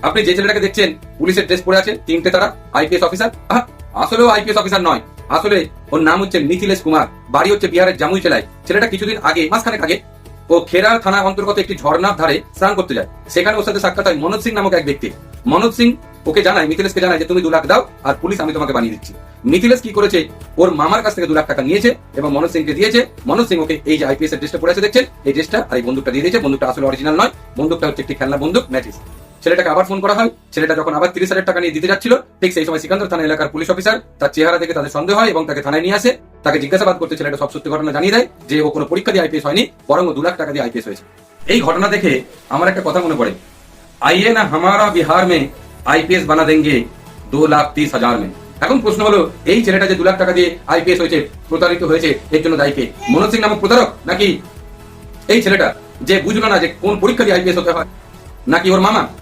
আপনি যে ছেলেটাকে দেখছেন পুলিশের ড্রেস পরে আছে, তিনটে তারা আইপিএস অফিসার, আসলেও আইপিএস অফিসার নয়। আসলে ওর নাম হচ্ছে মিথিলেশ কুমার, বাড়ি হচ্ছে বিহারের জামুই জেলায়। ছেলেটা কিছুদিন আগে, মাসখানেক আগে, ও খেরা থানা অন্তর্গত একটি ঝর্ণার ধারে স্নান করতে যায়। সেখানে ওর সাথে সাক্ষাৎ হয় মনোজ সিং নামক এক ব্যক্তি। মনোজ সিং ওকে জানায়, মিথিলেশকে জানায় যে তুমি 2 লাখ দাও আর পুলিশ আমি তোমাকে বানিয়ে দিচ্ছি। মিথিলেশ কি করেছে, ওর মামার কাছ থেকে 2 লাখ টাকা নিয়েছে এবং মনোজ সিংকে দিয়েছে। মনোজ সিং ওকে এই যে আইপিএস এর ড্রেসটা পরে আছে দেখছেন, এই ড্রেসটা আর এই বন্দুকটা দিয়ে দিয়েছে। বন্দুকটা আসলে অরিজিনাল নয়, বন্দুকটা হচ্ছে একটি খেলনা বন্দুক ম্যাটিস। ছেলেটাকে আবার ফোন করা হয়। ছেলেটা যখন আবার 30,000 টাকা নিয়ে দিতে যাচ্ছিল, ঠিক সেই সময় সিকান্দর থানা এলাকার পুলিশ অফিসার তার চেহারা দেখে তাদের সন্দেহ হয় এবং তাকে থানায় নিয়ে আসে। তাকে জিজ্ঞাসাবাদ করতে ছেলেটা সব সত্যি ঘটনা জানিয়ে দেয় যে ও কোনো পরীক্ষা দিয়ে আইপিএস হয়নি, বরং ও 2 লাখ টাকা দিয়ে আইপিএস হয়েছে। এই ঘটনা দেখে আমার একটা কথা মনে পড়ে, আইয়ে না হামারা বিহার মে আইপিএস বানা দেঙ্গে 2,30,000 মে। এখন প্রশ্ন হলো, এই ছেলেটা যে 2 লাখ টাকা দিয়ে আইপিএস হয়েছে, প্রতারিত হয়েছে, এর জন্য দায়ী কে? মনোজ সিং নামক প্রতারক, নাকি এই ছেলেটা যে বুঝলো না যে কোন পরীক্ষা দিয়ে আইপিএস হতে হয়, নাকি ওর মামা?